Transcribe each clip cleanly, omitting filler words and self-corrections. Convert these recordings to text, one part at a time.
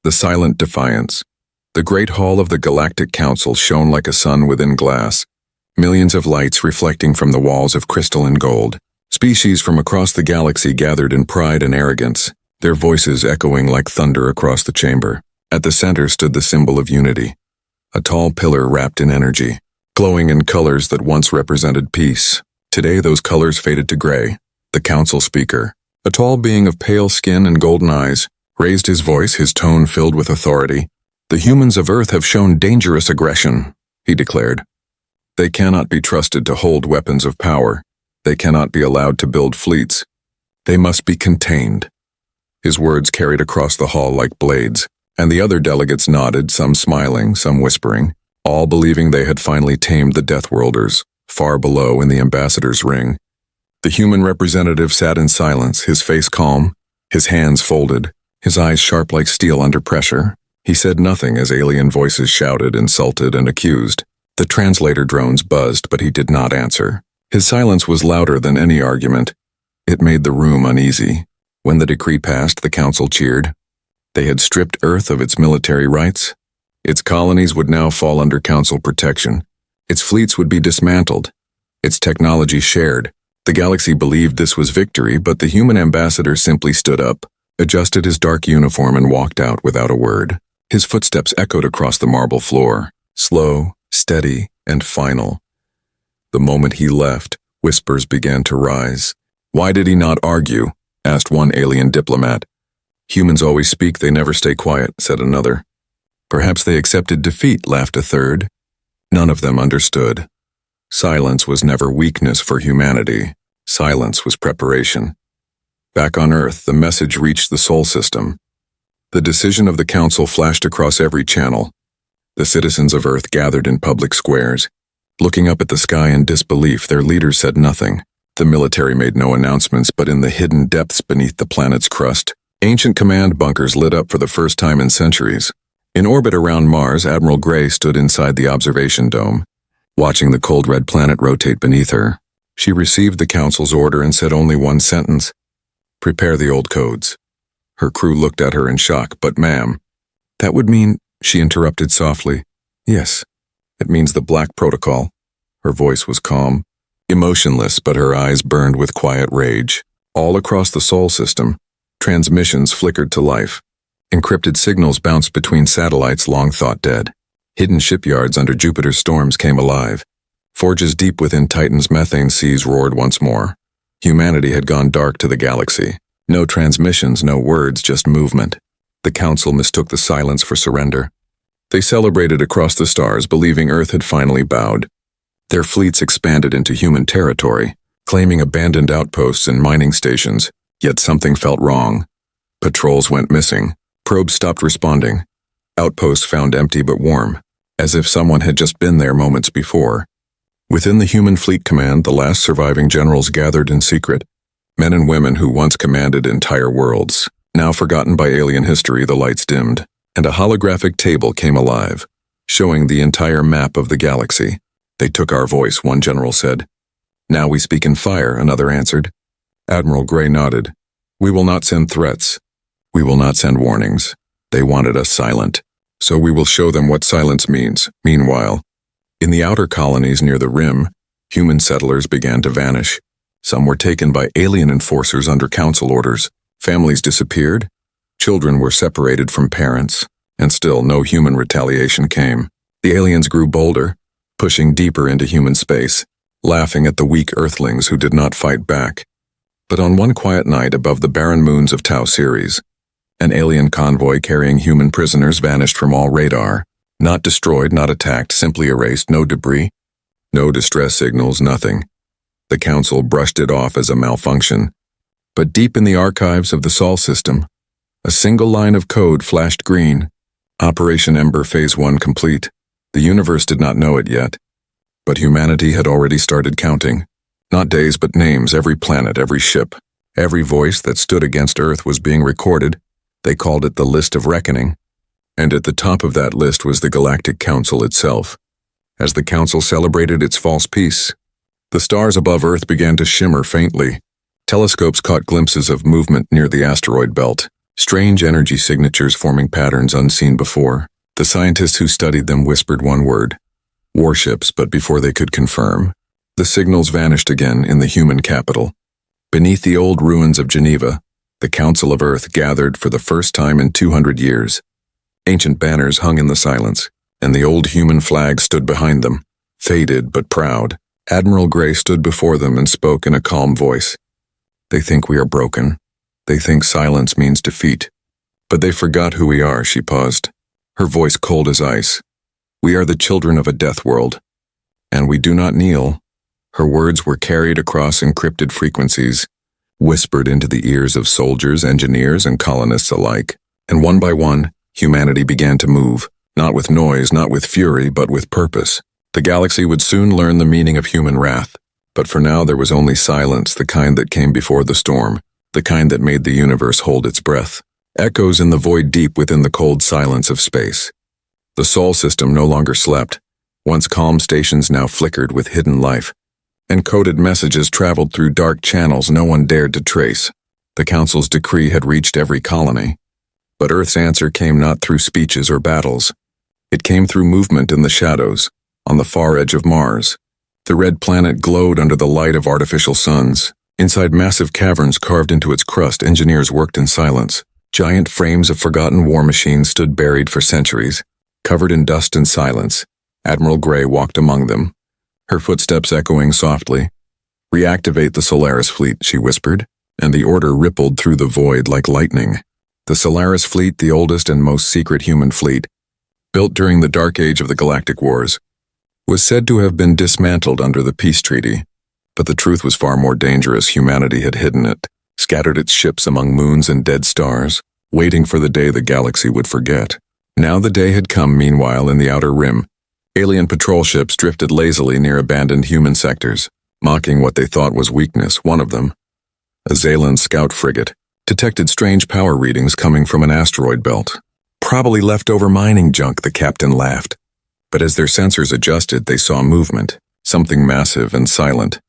The silent defiance. The great hall of the Galactic Council shone like a sun within glass, millions of lights reflecting from the walls of crystal and gold. Species from across the galaxy gathered in pride and arrogance, their voices echoing like thunder across the chamber. At the center stood the symbol of unity, a tall pillar wrapped in energy, glowing in colors that once represented peace. Today those colors faded to gray. The council speaker, a tall being of pale skin and golden eyes, raised his voice, his tone filled with authority. "The humans of Earth have shown dangerous aggression," he declared. "They cannot be trusted to hold weapons of power. They cannot be allowed to build fleets. They must be contained." His words carried across the hall like blades, and the other delegates nodded, some smiling, some whispering, all believing they had finally tamed the Deathworlders, far below in the ambassador's ring. The human representative sat in silence, his face calm, his hands folded, his eyes sharp like steel under pressure. He said nothing as alien voices shouted, insulted, and accused. The translator drones buzzed, but he did not answer. His silence was louder than any argument. It made the room uneasy. When the decree passed, the council cheered. They had stripped Earth of its military rights. Its colonies would now fall under council protection. Its fleets would be dismantled. Its technology shared. The galaxy believed this was victory, but the human ambassador simply stood up, adjusted his dark uniform, and walked out without a word. His footsteps echoed across the marble floor, slow, steady, and final. The moment he left, whispers began to rise. "Why did he not argue?" asked one alien diplomat. "Humans always speak, they never stay quiet," said another. "Perhaps they accepted defeat," laughed a third. None of them understood. Silence was never weakness for humanity. Silence was preparation. Back on Earth, the message reached the Sol system. The decision of the Council flashed across every channel. The citizens of Earth gathered in public squares. Looking up at the sky in disbelief, their leaders said nothing. The military made no announcements, but in the hidden depths beneath the planet's crust, ancient command bunkers lit up for the first time in centuries. In orbit around Mars, Admiral Gray stood inside the observation dome, watching the cold red planet rotate beneath her. She received the Council's order and said only one sentence: "Prepare the old codes." Her crew looked at her in shock. "But ma'am." "That would mean," she interrupted softly. "Yes, it means the Black Protocol." Her voice was calm, emotionless, but her eyes burned with quiet rage. All across the Sol system, transmissions flickered to life. Encrypted signals bounced between satellites long thought dead. Hidden shipyards under Jupiter's storms came alive. Forges deep within Titan's methane seas roared once more. Humanity had gone dark to the galaxy. No transmissions, no words, just movement. The Council mistook the silence for surrender. They celebrated across the stars, believing Earth had finally bowed. Their fleets expanded into human territory, claiming abandoned outposts and mining stations, yet something felt wrong. Patrols went missing. Probes stopped responding. Outposts found empty but warm, as if someone had just been there moments before. Within the human fleet command, the last surviving generals gathered in secret. Men and women who once commanded entire worlds. Now forgotten by alien history, the lights dimmed, and a holographic table came alive, showing the entire map of the galaxy. "They took our voice," one general said. "Now we speak in fire," another answered. Admiral Gray nodded. "We will not send threats. We will not send warnings. They wanted us silent, so we will show them what silence means." Meanwhile, in the outer colonies near the rim, human settlers began to vanish. Some were taken by alien enforcers under council orders. Families disappeared. Children were separated from parents, and still no human retaliation came. The aliens grew bolder, pushing deeper into human space, laughing at the weak Earthlings who did not fight back. But on one quiet night above the barren moons of Tau Ceres, an alien convoy carrying human prisoners vanished from all radar. Not destroyed, not attacked, simply erased, no debris, no distress signals, nothing. The Council brushed it off as a malfunction. But deep in the archives of the Sol system, a single line of code flashed green. Operation Ember Phase 1 complete. The universe did not know it yet, but humanity had already started counting. Not days, but names, every planet, every ship, every voice that stood against Earth was being recorded. They called it the List of Reckoning. And at the top of that list was the Galactic Council itself. As the Council celebrated its false peace, the stars above Earth began to shimmer faintly. Telescopes caught glimpses of movement near the asteroid belt. strange energy signatures forming patterns unseen before. The scientists who studied them whispered one word: warships, but before they could confirm, the signals vanished again in the human capital. Beneath the old ruins of Geneva, the Council of Earth gathered for the first time in 200 years. Ancient banners hung in the silence, and the old human flag stood behind them, faded but proud. Admiral Grey stood before them and spoke in a calm voice. They think we are broken. They think silence means defeat. But they forgot who we are, she paused, her voice cold as ice. We are the children of a death world, and we do not kneel. Her words were carried across encrypted frequencies, whispered into the ears of soldiers, engineers, and colonists alike. And one by one, humanity began to move, not with noise, not with fury, but with purpose. The galaxy would soon learn the meaning of human wrath, but for now there was only silence, the kind that came before the storm, the kind that made the universe hold its breath. Echoes in the void deep within the cold silence of space. The Sol system no longer slept. Once calm stations now flickered with hidden life. Encoded messages traveled through dark channels no one dared to trace. The Council's decree had reached every colony. But Earth's answer came not through speeches or battles. It came through movement in the shadows, on the far edge of Mars. The red planet glowed under the light of artificial suns. Inside massive caverns carved into its crust, engineers worked in silence. Giant frames of forgotten war machines stood buried for centuries, covered in dust and silence. Admiral Grey walked among them, her footsteps echoing softly. "Reactivate the Solaris fleet," she whispered, and the order rippled through the void like lightning. The Solaris fleet, the oldest and most secret human fleet, built during the dark age of the Galactic Wars, was said to have been dismantled under the peace treaty. But the truth was far more dangerous. Humanity had hidden it, scattered its ships among moons and dead stars, waiting for the day the galaxy would forget. Now the day had come. Meanwhile, in the outer rim, alien patrol ships drifted lazily near abandoned human sectors, mocking what they thought was weakness. One of them, a Zaylan scout frigate, detected strange power readings coming from an asteroid belt. "Probably leftover mining junk," the captain laughed. But as their sensors adjusted, they saw movement, something massive and silent,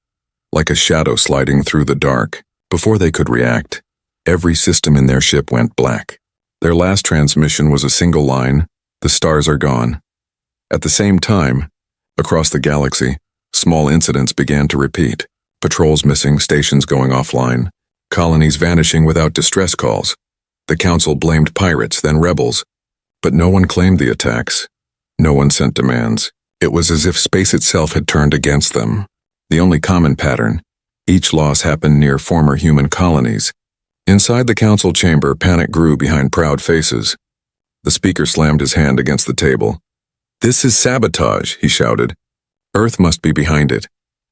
like a shadow sliding through the dark. Before they could react, every system in their ship went black. Their last transmission was a single line: "The stars are gone." At the same time, across the galaxy, small incidents began to repeat. Patrols missing, stations going offline, colonies vanishing without distress calls. The Council blamed pirates, then rebels, but no one claimed the attacks. No one sent demands. It was as if space itself had turned against them. The only common pattern: each loss happened near former human colonies. Inside the council chamber, panic grew behind proud faces. The speaker slammed his hand against the table. "This is sabotage," he shouted. Earth must be behind it.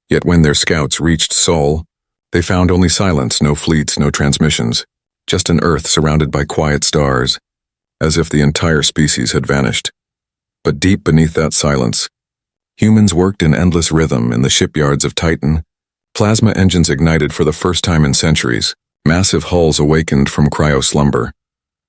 Yet when their scouts reached Sol, they found only silence, no fleets, no transmissions, just an Earth surrounded by quiet stars, as if the entire species had vanished. But deep beneath that silence, humans worked in endless rhythm. In the shipyards of Titan, plasma engines ignited for the first time in centuries. Massive hulls awakened from cryo-slumber.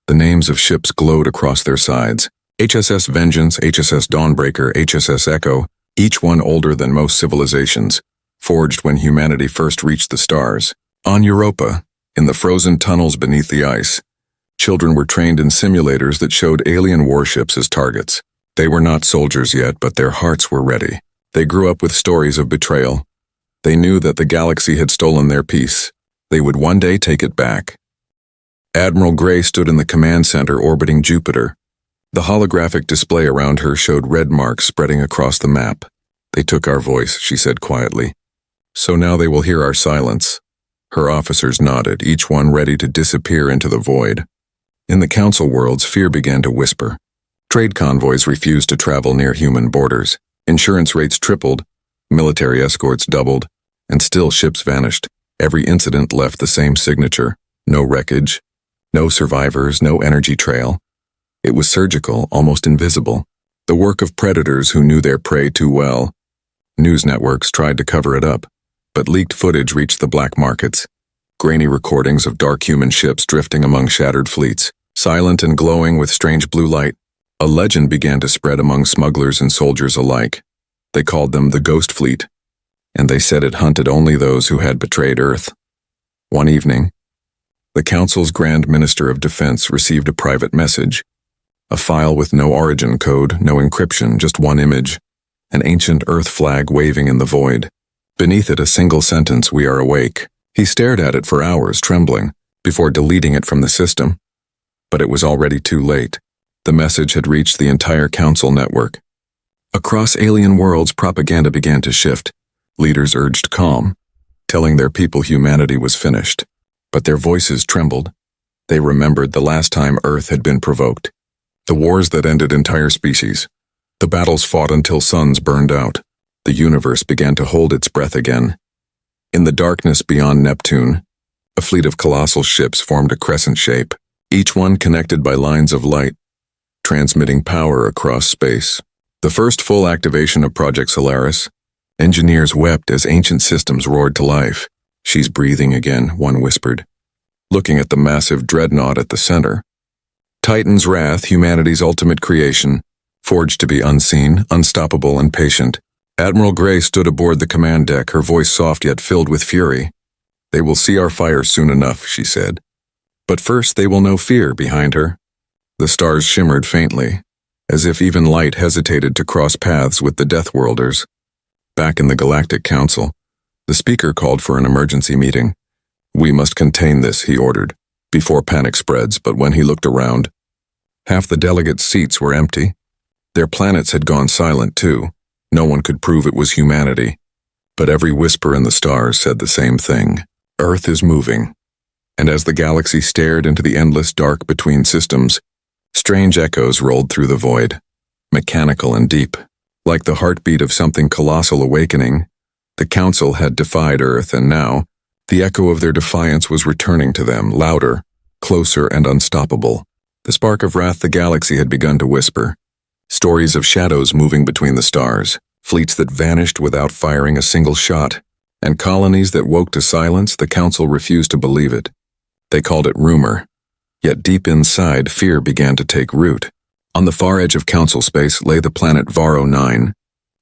The names of ships glowed across their sides: HSS Vengeance, HSS Dawnbreaker, HSS Echo, each one older than most civilizations, forged when humanity first reached the stars. On Europa, in the frozen tunnels beneath the ice, children were trained in simulators that showed alien warships as targets. They were not soldiers yet, but their hearts were ready. They grew up with stories of betrayal. They knew that the galaxy had stolen their peace. They would one day take it back. Admiral Grey stood in the command center orbiting Jupiter. The holographic display around her showed red marks spreading across the map. "They took our voice," she said quietly. "So now they will hear our silence." Her officers nodded, each one ready to disappear into the void. In the council worlds, fear began to whisper. Trade convoys refused to travel near human borders. Insurance rates tripled, military escorts doubled, and still ships vanished. Every incident left the same signature: no wreckage, no survivors, no energy trail. It was surgical, almost invisible, the work of predators who knew their prey too well. News networks tried to cover it up, but leaked footage reached the black markets. Grainy recordings of dark human ships drifting among shattered fleets, silent and glowing with strange blue light. A legend began to spread among smugglers and soldiers alike. They called them the Ghost Fleet, and they said it hunted only those who had betrayed Earth. One evening, The Council's Grand Minister of Defense received a private message. A file with no origin code, no encryption, just one image. An ancient Earth flag waving in the void. Beneath it a single sentence, "We are awake." He stared at it for hours, trembling, before deleting it from the system. But it was already too late. The message had reached the entire Council network. Across alien worlds, propaganda began to shift. Leaders urged calm, telling their people humanity was finished. But their voices trembled. They remembered the last time Earth had been provoked. The wars that ended entire species. The battles fought until suns burned out. The universe began to hold its breath again. In the darkness beyond Neptune, a fleet of colossal ships formed a crescent shape, each one connected by lines of light, transmitting power across space. The first full activation of Project Solaris. Engineers wept as ancient systems roared to life. "She's breathing again," one whispered, looking at the massive dreadnought at the center. Titan's Wrath, humanity's ultimate creation, forged to be unseen, unstoppable, and patient. Admiral Gray stood aboard the command deck, her voice soft yet filled with fury. "They will see our fire soon enough," she said. "But first they will know fear." Behind her, the stars shimmered faintly, as if even light hesitated to cross paths with the Deathworlders. Back in the Galactic Council, the speaker called for an emergency meeting. "We must contain this," he ordered, before panic spreads. But when he looked around, half the delegates' seats were empty. Their planets had gone silent too. No one could prove it was humanity. But every whisper in the stars said the same thing. Earth is moving. And as the galaxy stared into the endless dark between systems, strange echoes rolled through the void, mechanical and deep. Like the heartbeat of something colossal awakening, the Council had defied Earth, and now, the echo of their defiance was returning to them, louder, closer, and unstoppable. The spark of wrath the galaxy had begun to whisper. Stories of shadows moving between the stars, fleets that vanished without firing a single shot, and colonies that woke to silence. The Council refused to believe it. They called it rumor. Yet deep inside, fear began to take root. On the far edge of Council space lay the planet Varro 9,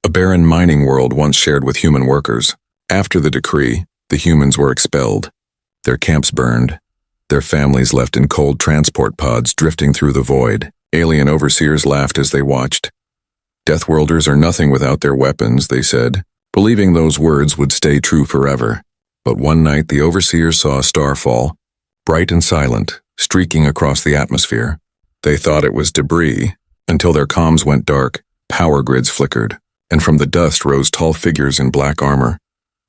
a barren mining world once shared with human workers. After the decree, the humans were expelled. Their camps burned. Their families left in cold transport pods drifting through the void. Alien overseers laughed as they watched. "Deathworlders are nothing without their weapons," they said, believing those words would stay true forever. But one night the overseers saw a star fall, bright and silent, streaking across the atmosphere. They thought it was debris, until their comms went dark, power grids flickered, and from the dust rose tall figures in black armor.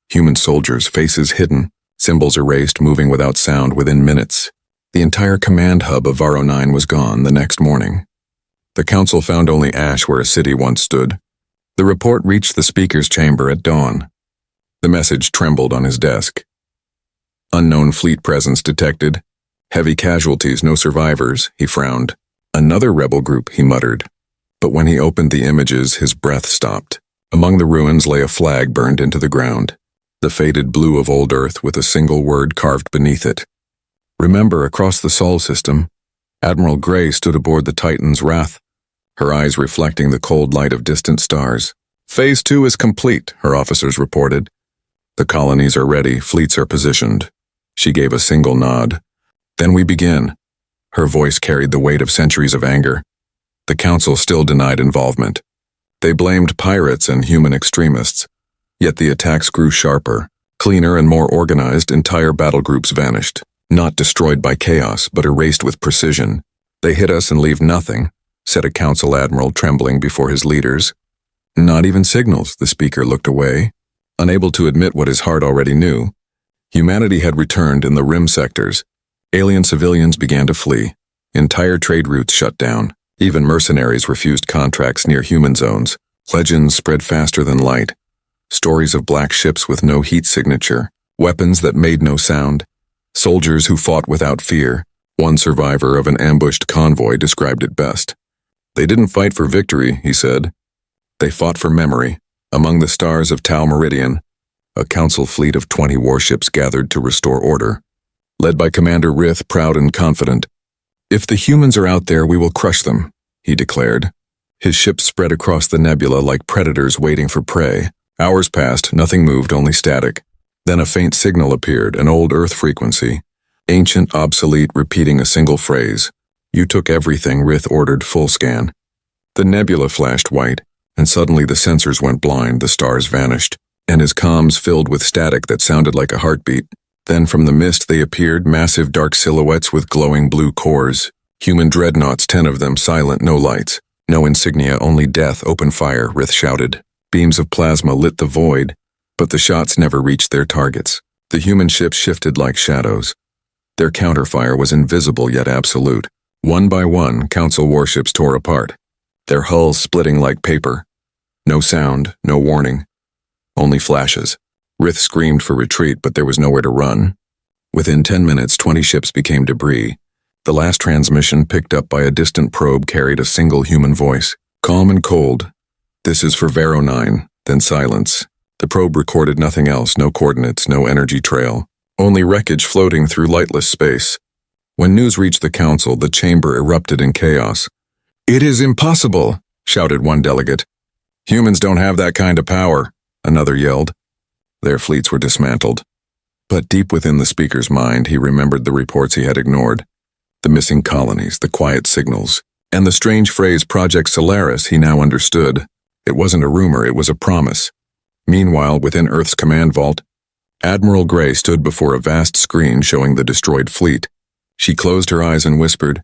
Human soldiers, faces hidden, symbols erased, moving without sound within minutes. The entire command hub of Varro 9 was gone the next morning. The Council found only ash where a city once stood. The report reached the speaker's chamber at dawn. The message trembled on his desk. "Unknown fleet presence detected. Heavy casualties, no survivors," he frowned. "Another rebel group," he muttered. But when he opened the images, his breath stopped. Among the ruins lay a flag burned into the ground, the faded blue of old Earth with a single word carved beneath it. Remember, across the Sol system, Admiral Gray stood aboard the Titan's Wrath, her eyes reflecting the cold light of distant stars. "Phase 2 is complete," her officers reported. "The colonies are ready, fleets are positioned." She gave a single nod. "Then we begin." Her voice carried the weight of centuries of anger. The Council still denied involvement. They blamed pirates and human extremists. Yet the attacks grew sharper, cleaner and more organized. Entire battle groups vanished, not destroyed by chaos, but erased with precision. "They hit us and leave nothing," said a Council admiral trembling before his leaders. "Not even signals." The speaker looked away, unable to admit what his heart already knew. Humanity had returned in the rim sectors. Alien civilians began to flee. Entire trade routes shut down. Even mercenaries refused contracts near human zones. Legends spread faster than light. Stories of black ships with no heat signature, weapons that made no sound, soldiers who fought without fear. One survivor of an ambushed convoy described it best. "They didn't fight for victory," he said. "They fought for memory." Among the stars of Tau Meridian, a Council fleet of 20 warships gathered to restore order. Led by Commander Rith, proud and confident. "If the humans are out there, we will crush them," he declared. His ships spread across the nebula like predators waiting for prey. Hours passed, nothing moved, only static. Then a faint signal appeared, an old Earth frequency. Ancient, obsolete, repeating a single phrase. "You took everything," Rith ordered. "Full scan." The nebula flashed white, and suddenly the sensors went blind, the stars vanished, and his comms filled with static that sounded like a heartbeat. Then from the mist they appeared, massive dark silhouettes with glowing blue cores. Human dreadnoughts, 10 of them, silent, no lights. "No insignia, only death, open fire," Rith shouted. Beams of plasma lit the void, but the shots never reached their targets. The human ships shifted like shadows. Their counterfire was invisible yet absolute. One by one, Council warships tore apart, their hulls splitting like paper. No sound, no warning. Only flashes. Rith screamed for retreat, but there was nowhere to run. Within 10 minutes, 20 ships became debris. The last transmission, picked up by a distant probe, carried a single human voice. Calm and cold. "This is for Vero 9, then silence." The probe recorded nothing else, no coordinates, no energy trail. Only wreckage floating through lightless space. When news reached the Council, the chamber erupted in chaos. "It is impossible," shouted one delegate. "Humans don't have that kind of power," another yelled. Their fleets were dismantled. But deep within the speaker's mind, he remembered the reports he had ignored. The missing colonies, the quiet signals, and the strange phrase Project Solaris he now understood. It wasn't a rumor, it was a promise. Meanwhile, within Earth's command vault, Admiral Gray stood before a vast screen showing the destroyed fleet. She closed her eyes and whispered,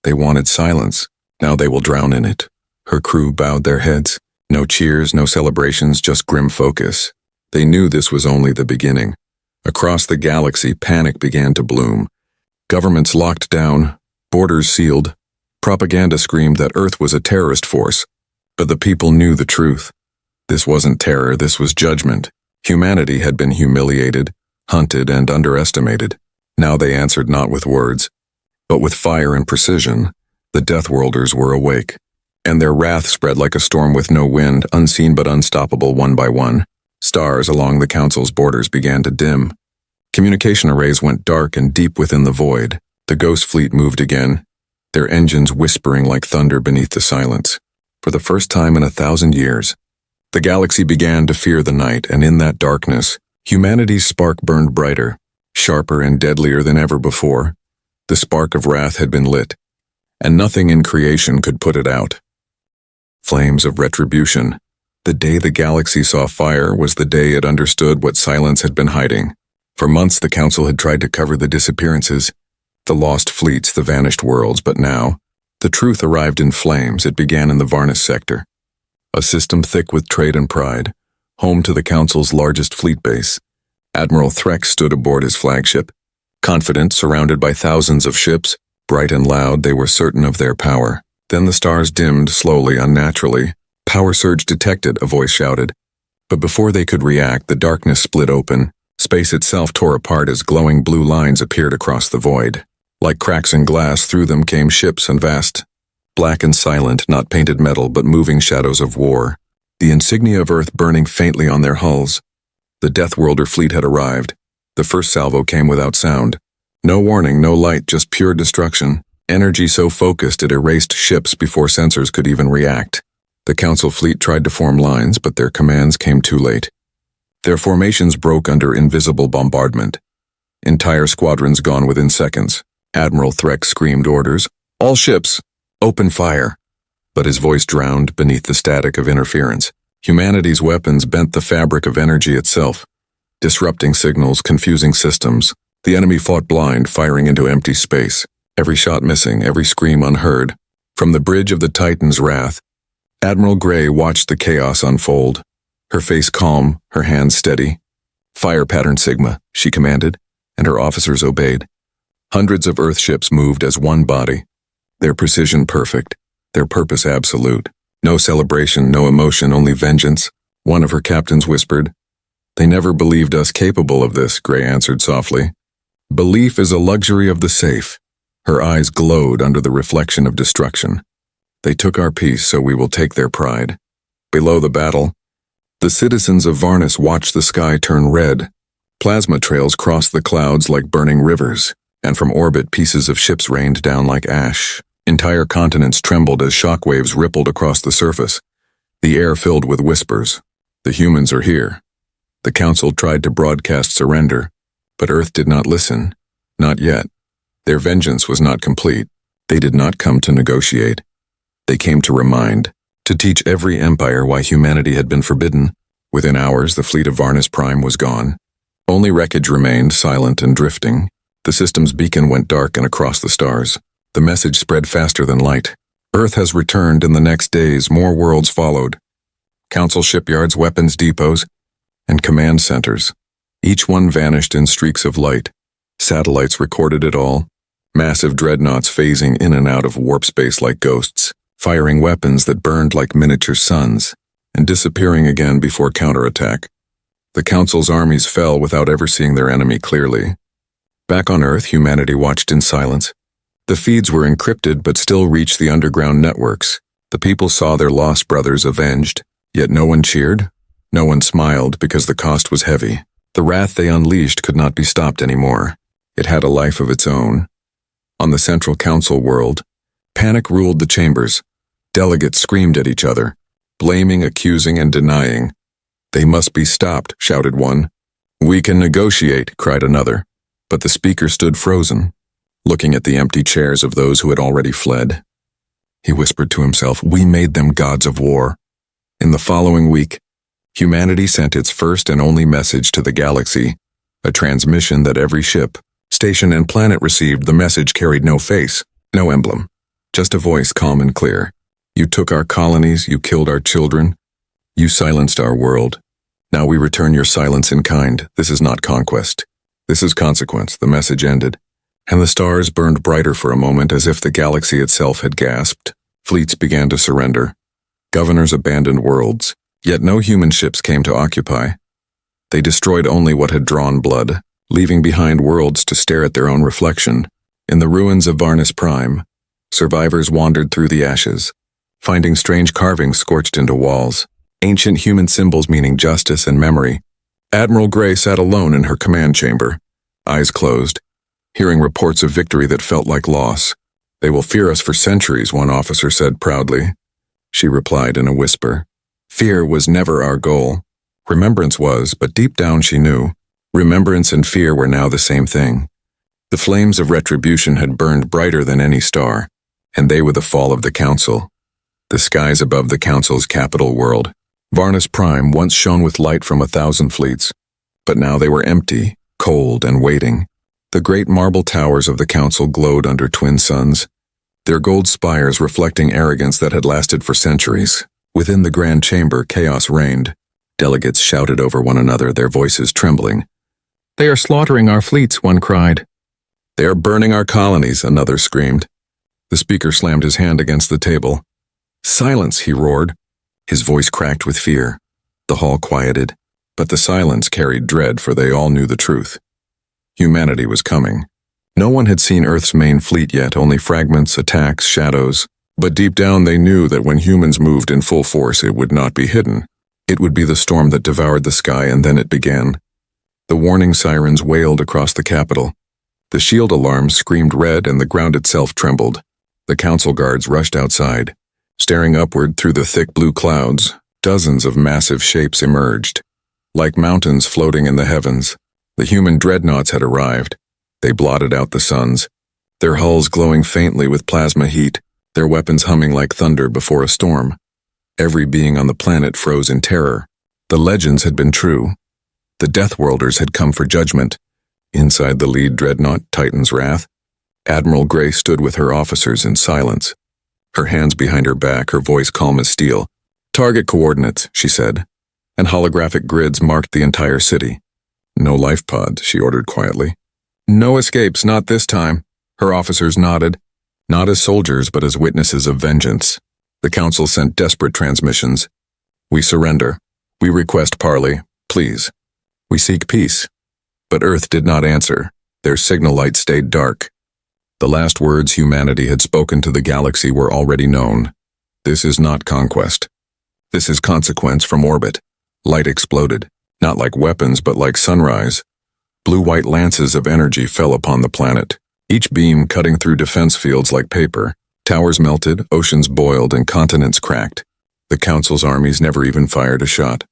"They wanted silence. Now they will drown in it." Her crew bowed their heads. No cheers, no celebrations, just grim focus. They knew this was only the beginning. Across the galaxy, panic began to bloom. Governments locked down, borders sealed. Propaganda screamed that Earth was a terrorist force. But the people knew the truth. This wasn't terror, this was judgment. Humanity had been humiliated, hunted, and underestimated. Now they answered not with words, but with fire and precision. The Deathworlders were awake, and their wrath spread like a storm with no wind, unseen but unstoppable one by one. Stars along the Council's borders began to dim. Communication arrays went dark and deep within the void. The Ghost Fleet moved again, their engines whispering like thunder beneath the silence. For the first time in 1,000 years, the galaxy began to fear the night, and in that darkness, humanity's spark burned brighter, sharper and deadlier than ever before. The spark of wrath had been lit, and nothing in creation could put it out. Flames of retribution. The day the galaxy saw fire was the day it understood what silence had been hiding. For months the Council had tried to cover the disappearances, the lost fleets, the vanished worlds, but now, the truth arrived in flames. It began in the Varnus sector, a system thick with trade and pride, home to the Council's largest fleet base. Admiral Threx stood aboard his flagship, confident, surrounded by thousands of ships. Bright and loud, they were certain of their power. Then the stars dimmed slowly, unnaturally. "Power surge detected," a voice shouted. But before they could react, the darkness split open. Space itself tore apart as glowing blue lines appeared across the void. Like cracks in glass, through them came ships and vast, black and silent, not painted metal but moving shadows of war. The insignia of Earth burning faintly on their hulls. The Deathworlder fleet had arrived. The first salvo came without sound. No warning, no light, just pure destruction. Energy so focused it erased ships before sensors could even react. The Council fleet tried to form lines, but their commands came too late. Their formations broke under invisible bombardment. Entire squadrons gone within seconds. Admiral Threx screamed orders. "All ships, open fire." But his voice drowned beneath the static of interference. Humanity's weapons bent the fabric of energy itself, disrupting signals, confusing systems. The enemy fought blind, firing into empty space. Every shot missing, every scream unheard. From the bridge of the Titan's wrath, Admiral Gray watched the chaos unfold. Her face calm, her hands steady. "Fire pattern Sigma," she commanded, and her officers obeyed. Hundreds of Earth ships moved as one body, their precision perfect, their purpose absolute. No celebration, no emotion, only vengeance. One of her captains whispered. "They never believed us capable of this," Gray answered softly. "Belief is a luxury of the safe." Her eyes glowed under the reflection of destruction. "They took our peace, so we will take their pride." Below the battle, the citizens of Varnus watched the sky turn red. Plasma trails crossed the clouds like burning rivers, and from orbit pieces of ships rained down like ash. Entire continents trembled as shockwaves rippled across the surface. The air filled with whispers. "The humans are here." The Council tried to broadcast surrender, but Earth did not listen. Not yet. Their vengeance was not complete. They did not come to negotiate. They came to remind, to teach every empire why humanity had been forbidden. Within hours, the fleet of Varnus Prime was gone. Only wreckage remained, silent and drifting. The system's beacon went dark and across the stars. The message spread faster than light. Earth has returned. In the next days, more worlds followed. Council shipyards, weapons depots, and command centers. Each one vanished in streaks of light. Satellites recorded it all. Massive dreadnoughts phasing in and out of warp space like ghosts, firing weapons that burned like miniature suns, and disappearing again before counterattack. The Council's armies fell without ever seeing their enemy clearly. Back on Earth, humanity watched in silence. The feeds were encrypted but still reached the underground networks. The people saw their lost brothers avenged, yet no one cheered. No one smiled because the cost was heavy. The wrath they unleashed could not be stopped anymore. It had a life of its own. On the Central Council world, panic ruled the chambers. Delegates screamed at each other, blaming, accusing, and denying. "They must be stopped," shouted one. "We can negotiate," cried another. But the speaker stood frozen, looking at the empty chairs of those who had already fled. He whispered to himself, "We made them gods of war." In the following week, humanity sent its first and only message to the galaxy, a transmission that every ship, station, and planet received. The message carried no face, no emblem, just a voice calm and clear. "You took our colonies, you killed our children, you silenced our world. Now we return your silence in kind. This is not conquest. This is consequence." The message ended, and the stars burned brighter for a moment as if the galaxy itself had gasped. Fleets began to surrender. Governors abandoned worlds, yet no human ships came to occupy. They destroyed only what had drawn blood, leaving behind worlds to stare at their own reflection. In the ruins of Varnus Prime, survivors wandered through the ashes, finding strange carvings scorched into walls, ancient human symbols meaning justice and memory. Admiral Gray sat alone in her command chamber, eyes closed, hearing reports of victory that felt like loss. "They will fear us for centuries," one officer said proudly. She replied in a whisper, "Fear was never our goal. Remembrance was, but deep down she knew. Remembrance and fear were now the same thing." The flames of retribution had burned brighter than any star, and they were the fall of the Council. The skies above the Council's capital world, Varnus Prime, once shone with light from 1,000 fleets, but now they were empty, cold, and waiting. The great marble towers of the Council glowed under twin suns, their gold spires reflecting arrogance that had lasted for centuries. Within the grand chamber, chaos reigned. Delegates shouted over one another, their voices trembling. "They are slaughtering our fleets," one cried. "They are burning our colonies," another screamed. The speaker slammed his hand against the table. "Silence," he roared. His voice cracked with fear. The hall quieted, but the silence carried dread, for they all knew the truth. Humanity was coming. No one had seen Earth's main fleet yet, only fragments, attacks, shadows. But deep down they knew that when humans moved in full force, it would not be hidden. It would be the storm that devoured the sky, and then it began. The warning sirens wailed across the capital. The shield alarms screamed red, and the ground itself trembled. The council guards rushed outside. Staring upward through the thick blue clouds, dozens of massive shapes emerged. Like mountains floating in the heavens, the human dreadnoughts had arrived. They blotted out the suns, their hulls glowing faintly with plasma heat, their weapons humming like thunder before a storm. Every being on the planet froze in terror. The legends had been true. The Deathworlders had come for judgment. Inside the lead dreadnought, Titan's Wrath, Admiral Gray stood with her officers in silence. Her hands behind her back, her voice calm as steel. "Target coordinates," she said, and holographic grids marked the entire city. "No life pods," she ordered quietly. "No escapes, not this time." Her officers nodded, not as soldiers but as witnesses of vengeance. The Council sent desperate transmissions. "We surrender. We request parley, please. We seek peace." But Earth did not answer. Their signal light stayed dark. The last words humanity had spoken to the galaxy were already known. This is not conquest. This is consequence from orbit. Light exploded, not like weapons but like sunrise. Blue-white lances of energy fell upon the planet, each beam cutting through defense fields like paper. Towers melted, oceans boiled, and continents cracked. The Council's armies never even fired a shot.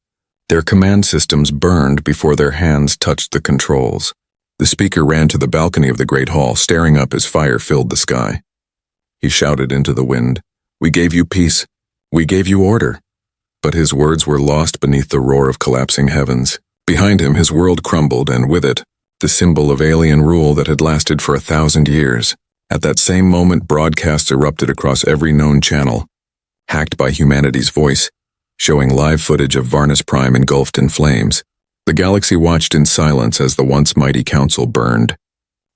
Their command systems burned before their hands touched the controls. The speaker ran to the balcony of the great hall, staring up as fire filled the sky. He shouted into the wind, "We gave you peace. We gave you order." But his words were lost beneath the roar of collapsing heavens. Behind him, his world crumbled, and with it, the symbol of alien rule that had lasted for 1,000 years. At that same moment, broadcasts erupted across every known channel, hacked by humanity's voice, showing live footage of Varnus Prime engulfed in flames. The galaxy watched in silence as the once mighty council burned.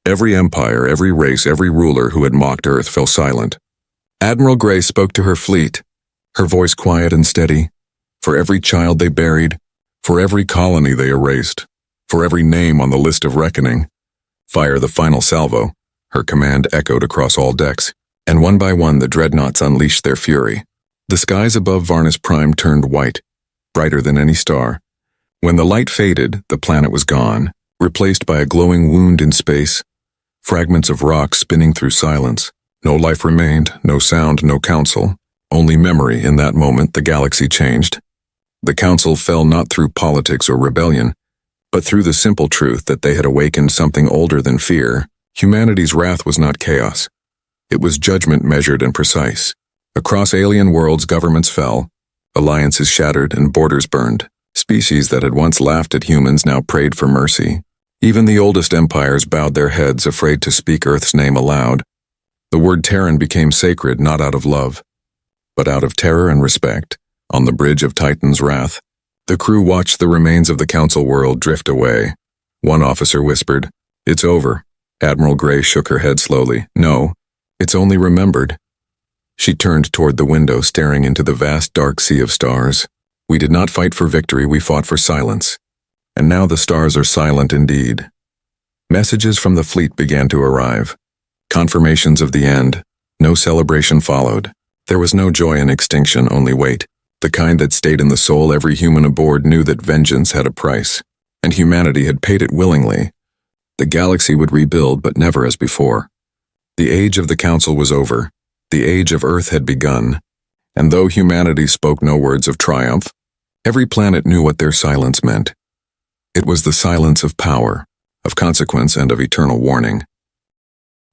Every empire, every race, every ruler who had mocked Earth fell silent. Admiral Grey spoke to her fleet, her voice quiet and steady. For every child they buried, for every colony they erased, for every name on the list of reckoning, fire the final salvo. Her command echoed across all decks, and one by one the dreadnoughts unleashed their fury. The skies above Varnus Prime turned white, brighter than any star. When the light faded, the planet was gone, replaced by a glowing wound in space, fragments of rock spinning through silence. No life remained, no sound, no council, only memory. In that moment, the galaxy changed. The council fell not through politics or rebellion, but through the simple truth that they had awakened something older than fear. Humanity's wrath was not chaos. It was judgment measured and precise. Across alien worlds, governments fell, alliances shattered, and borders burned. Species that had once laughed at humans now prayed for mercy. Even the oldest empires bowed their heads, afraid to speak Earth's name aloud. The word Terran became sacred not out of love, but out of terror and respect. On the bridge of Titan's wrath, the crew watched the remains of the council world drift away. One officer whispered, "It's over." Admiral Grey shook her head slowly. "No, it's only remembered." She turned toward the window, staring into the vast dark sea of stars. "We did not fight for victory, we fought for silence. And now the stars are silent indeed." Messages from the fleet began to arrive. Confirmations of the end. No celebration followed. There was no joy in extinction, only weight. The kind that stayed in the soul. Every human aboard knew that vengeance had a price, and humanity had paid it willingly. The galaxy would rebuild, but never as before. The age of the council was over. The age of Earth had begun. And though humanity spoke no words of triumph, every planet knew what their silence meant. It was the silence of power, of consequence, and of eternal warning.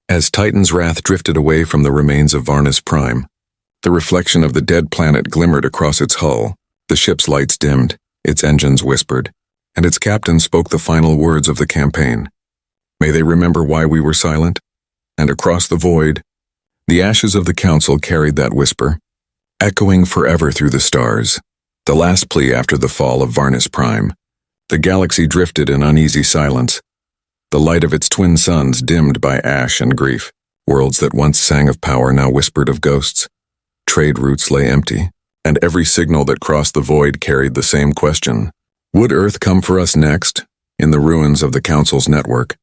As Titan's wrath drifted away from the remains of Varnus Prime, the reflection of the dead planet glimmered across its hull. The ship's lights dimmed, its engines whispered, and its captain spoke the final words of the campaign. "May they remember why we were silent?" And across the void, the ashes of the council carried that whisper, echoing forever through the stars. The last plea after the fall of Varnus Prime. The galaxy drifted in uneasy silence, the light of its twin suns dimmed by ash and grief. Worlds that once sang of power now whispered of ghosts. Trade routes lay empty, and every signal that crossed the void carried the same question. Would Earth come for us next? In the ruins of the Council's network,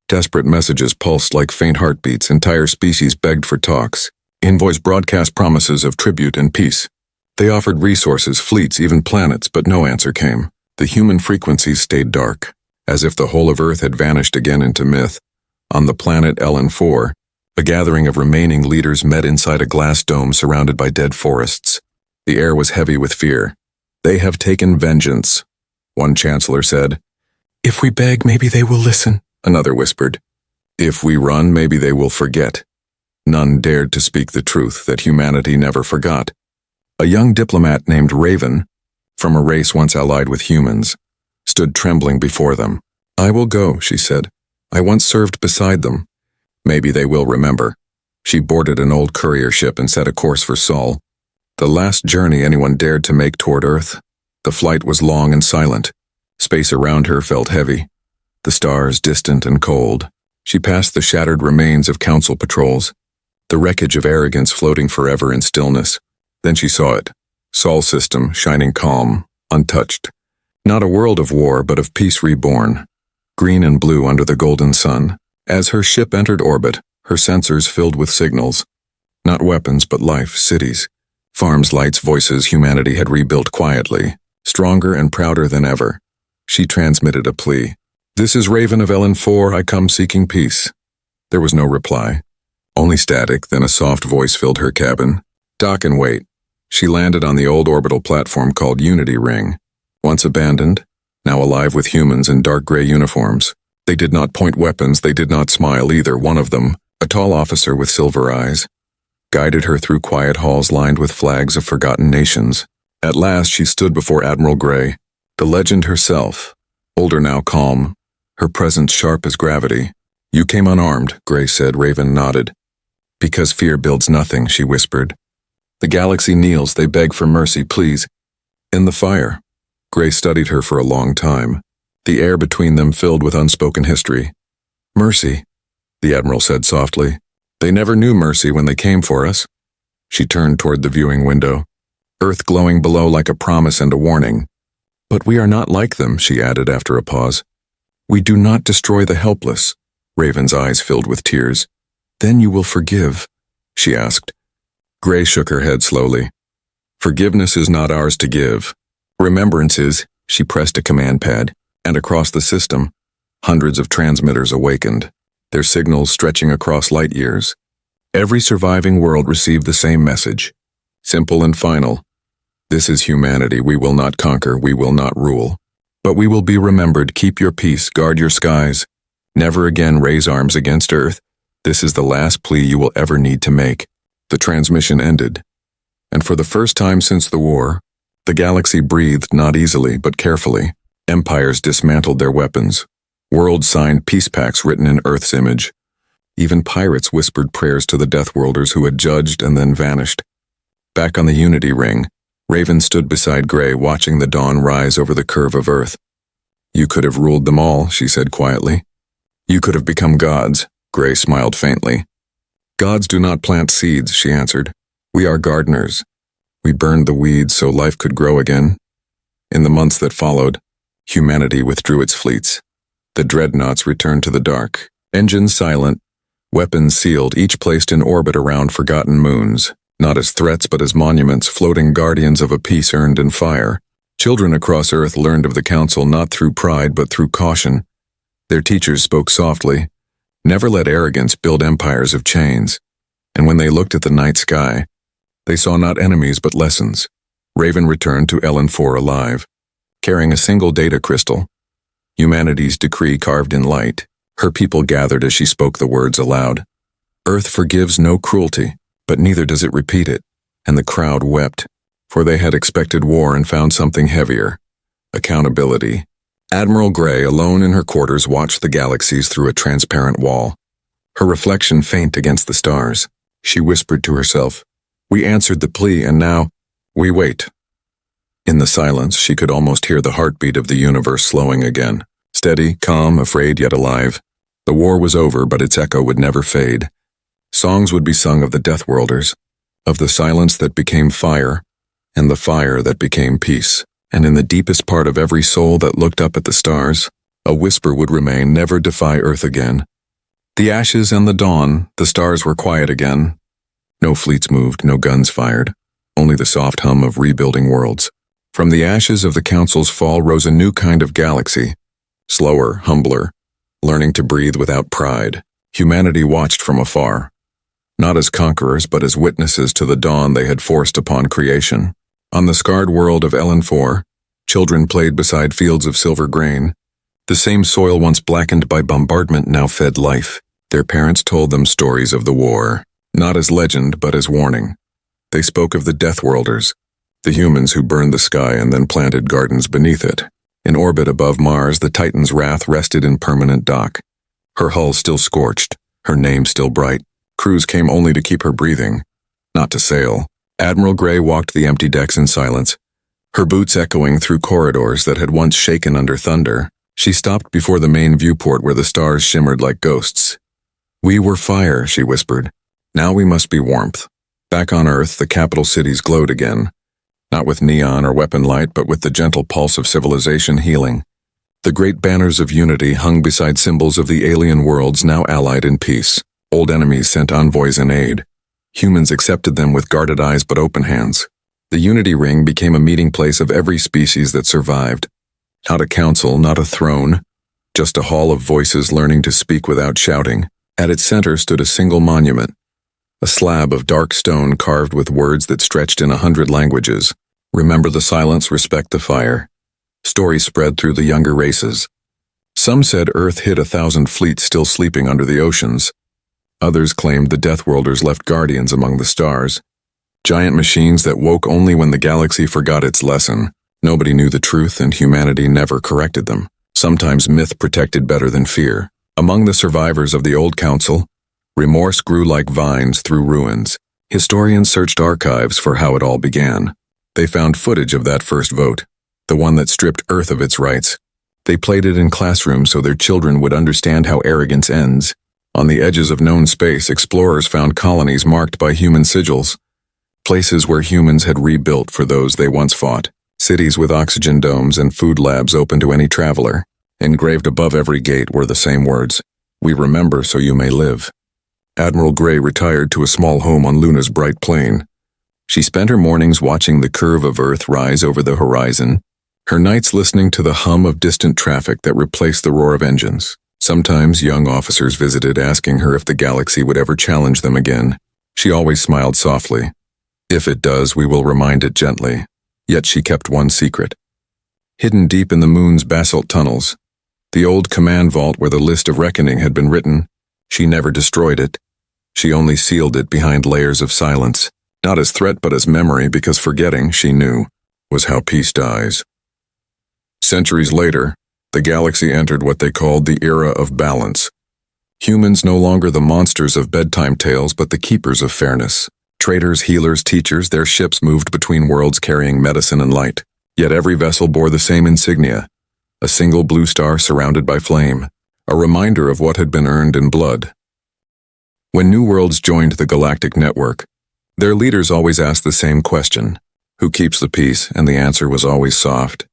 desperate messages pulsed like faint heartbeats. Entire species begged for talks. Envoys broadcast promises of tribute and peace. They offered resources, fleets, even planets, but no answer came. The human frequencies stayed dark, as if the whole of Earth had vanished again into myth. On the planet LN4, a gathering of remaining leaders met inside a glass dome surrounded by dead forests. The air was heavy with fear. "They have taken vengeance," one chancellor said. "If we beg, maybe they will listen," another whispered. "If we run, maybe they will forget." None dared to speak the truth that humanity never forgot. A young diplomat named Raven, from a race once allied with humans, stood trembling before them. "I will go," she said. "I once served beside them. Maybe they will remember." She boarded an old courier ship and set a course for Sol, the last journey anyone dared to make toward Earth. The flight was long and silent. Space around her felt heavy, the stars distant and cold. She passed the shattered remains of council patrols, the wreckage of arrogance floating forever in stillness. Then she saw it, Sol's system shining calm, untouched. Not a world of war, but of peace reborn, green and blue under the golden sun. As her ship entered orbit, her sensors filled with signals. Not weapons, but life, cities, farms, lights, voices. Humanity had rebuilt quietly, stronger and prouder than ever. She transmitted a plea. "This is Raven of LN4, I come seeking peace." There was no reply, only static. Then a soft voice filled her cabin. "Dock and wait." She landed on the old orbital platform called Unity Ring, once abandoned, now alive with humans in dark gray uniforms. They did not point weapons, they did not smile either. One of them, a tall officer with silver eyes, guided her through quiet halls lined with flags of forgotten nations. At last she stood before Admiral Grey, the legend herself, older now, calm, her presence sharp as gravity. "You came unarmed," Grey said. Raven nodded. "Because fear builds nothing," she whispered. "The galaxy kneels, they beg for mercy, please." In the fire, Grey studied her for a long time, the air between them filled with unspoken history. "Mercy," the Admiral said softly. "They never knew mercy when they came for us." She turned toward the viewing window, Earth glowing below like a promise and a warning. "But we are not like them," she added after a pause. "We do not destroy the helpless." Raven's eyes filled with tears. "Then you will forgive?" she asked. Grey shook her head slowly. "Forgiveness is not ours to give. Remembrance is." She pressed a command pad, and across the system, hundreds of transmitters awakened, their signals stretching across light years. Every surviving world received the same message, simple and final. "This is humanity. We will not conquer, we will not rule. But we will be remembered. Keep your peace, guard your skies. Never again raise arms against Earth. This is the last plea you will ever need to make." The transmission ended, and for the first time since the war, the galaxy breathed not easily but carefully. Empires dismantled their weapons. Worlds signed peace pacts written in Earth's image. Even pirates whispered prayers to the Deathworlders who had judged and then vanished. Back on the Unity Ring, Raven stood beside Grey, watching the dawn rise over the curve of Earth. "You could have ruled them all," she said quietly. "You could have become gods." Grey smiled faintly. "Gods do not plant seeds," she answered. "We are gardeners. We burned the weeds so life could grow again." In the months that followed, humanity withdrew its fleets. The dreadnoughts returned to the dark, engines silent, weapons sealed, each placed in orbit around forgotten moons, not as threats but as monuments, floating guardians of a peace earned in fire. Children across Earth learned of the Council not through pride but through caution. Their teachers spoke softly. Never let arrogance build empires of chains. And when they looked at the night sky, they saw not enemies but lessons. Raven returned to LN4 alive, carrying a single data crystal, humanity's decree carved in light. Her people gathered as she spoke the words aloud. "Earth forgives no cruelty, but neither does it repeat it." And the crowd wept, for they had expected war and found something heavier: accountability. Admiral Grey, alone in her quarters, watched the galaxies through a transparent wall, her reflection faint against the stars. She whispered to herself, "We answered the plea, and now we wait." In the silence, she could almost hear the heartbeat of the universe slowing again. Steady, calm, afraid yet alive. The war was over, but its echo would never fade. Songs would be sung of the Deathworlders, of the silence that became fire, and the fire that became peace. And in the deepest part of every soul that looked up at the stars, a whisper would remain: never defy Earth again. The ashes and the dawn, the stars were quiet again. No fleets moved, no guns fired, only the soft hum of rebuilding worlds. From the ashes of the Council's fall rose a new kind of galaxy, slower, humbler, learning to breathe without pride. Humanity watched from afar, not as conquerors but as witnesses to the dawn they had forced upon creation. On the scarred world of LN4, children played beside fields of silver grain. The same soil once blackened by bombardment now fed life. Their parents told them stories of the war, not as legend but as warning. They spoke of the Deathworlders, the humans who burned the sky and then planted gardens beneath it. In orbit above Mars, the Titan's wrath rested in permanent dock. Her hull still scorched, her name still bright. Crews came only to keep her breathing, not to sail. Admiral Grey walked the empty decks in silence, her boots echoing through corridors that had once shaken under thunder. She stopped before the main viewport where the stars shimmered like ghosts. "We were fire," she whispered. "Now we must be warmth." Back on Earth, the capital cities glowed again, not with neon or weapon light, but with the gentle pulse of civilization healing. The great banners of unity hung beside symbols of the alien worlds now allied in peace. Old enemies sent envoys in aid. Humans accepted them with guarded eyes but open hands. The Unity Ring became a meeting place of every species that survived. Not a council, not a throne, just a hall of voices learning to speak without shouting. At its center stood a single monument, a slab of dark stone carved with words that stretched in 100 languages. Remember the silence, respect the fire. Stories spread through the younger races. Some said Earth hid 1,000 fleets still sleeping under the oceans. Others claimed the Deathworlders left guardians among the stars. Giant machines that woke only when the galaxy forgot its lesson. Nobody knew the truth, and humanity never corrected them. Sometimes myth protected better than fear. Among the survivors of the old council, remorse grew like vines through ruins. Historians searched archives for how it all began. They found footage of that first vote, the one that stripped Earth of its rights. They played it in classrooms so their children would understand how arrogance ends. On the edges of known space, explorers found colonies marked by human sigils, places where humans had rebuilt for those they once fought, cities with oxygen domes and food labs open to any traveler. Engraved above every gate were the same words, "We remember so you may live." Admiral Gray retired to a small home on Luna's bright plain. She spent her mornings watching the curve of Earth rise over the horizon, her nights listening to the hum of distant traffic that replaced the roar of engines. Sometimes young officers visited, asking her if the galaxy would ever challenge them again. She always smiled softly. "If it does, we will remind it gently." Yet she kept one secret. Hidden deep in the moon's basalt tunnels, the old command vault where the list of reckoning had been written, she never destroyed it. She only sealed it behind layers of silence, not as threat but as memory, because forgetting, she knew, was how peace dies. Centuries later, the galaxy entered what they called the era of balance. Humans no longer the monsters of bedtime tales, but the keepers of fairness. Traders, healers, teachers, their ships moved between worlds carrying medicine and light. Yet every vessel bore the same insignia, a single blue star surrounded by flame, a reminder of what had been earned in blood. When new worlds joined the galactic network, their leaders always asked the same question, who keeps the peace? And the answer was always soft.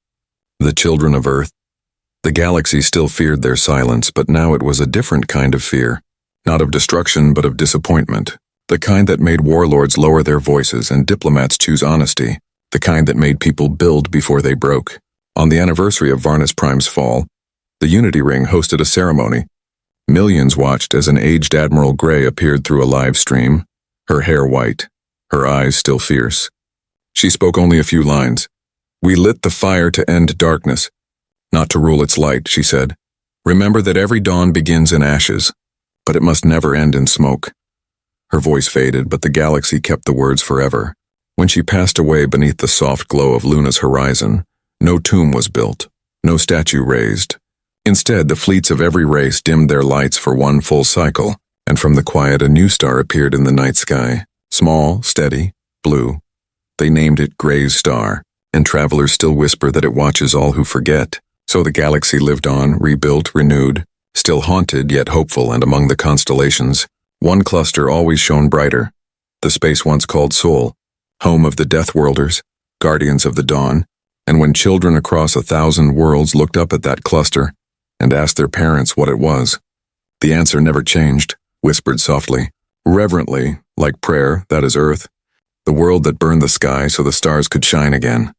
The children of Earth. The galaxy still feared their silence, but now it was a different kind of fear, not of destruction but of disappointment. The kind that made warlords lower their voices and diplomats choose honesty. The kind that made people build before they broke. On the anniversary of Varnus Prime's fall, the Unity Ring hosted a ceremony. Millions watched as an aged Admiral Gray appeared through a live stream, her hair white, her eyes still fierce. She spoke only a few lines. "We lit the fire to end darkness, not to rule its light," she said. "Remember that every dawn begins in ashes, but it must never end in smoke." Her voice faded, but the galaxy kept the words forever. When she passed away beneath the soft glow of Luna's horizon, no tomb was built, no statue raised. Instead, the fleets of every race dimmed their lights for one full cycle, and from the quiet a new star appeared in the night sky. Small, steady, blue. They named it Gray's Star, and travelers still whisper that it watches all who forget. So the galaxy lived on, rebuilt, renewed, still haunted yet hopeful, and among the constellations, one cluster always shone brighter, the space once called Sol, home of the Deathworlders, guardians of the dawn. And when children across 1,000 worlds looked up at that cluster and asked their parents what it was, the answer never changed, whispered softly, reverently, like prayer, that is Earth, the world that burned the sky so the stars could shine again.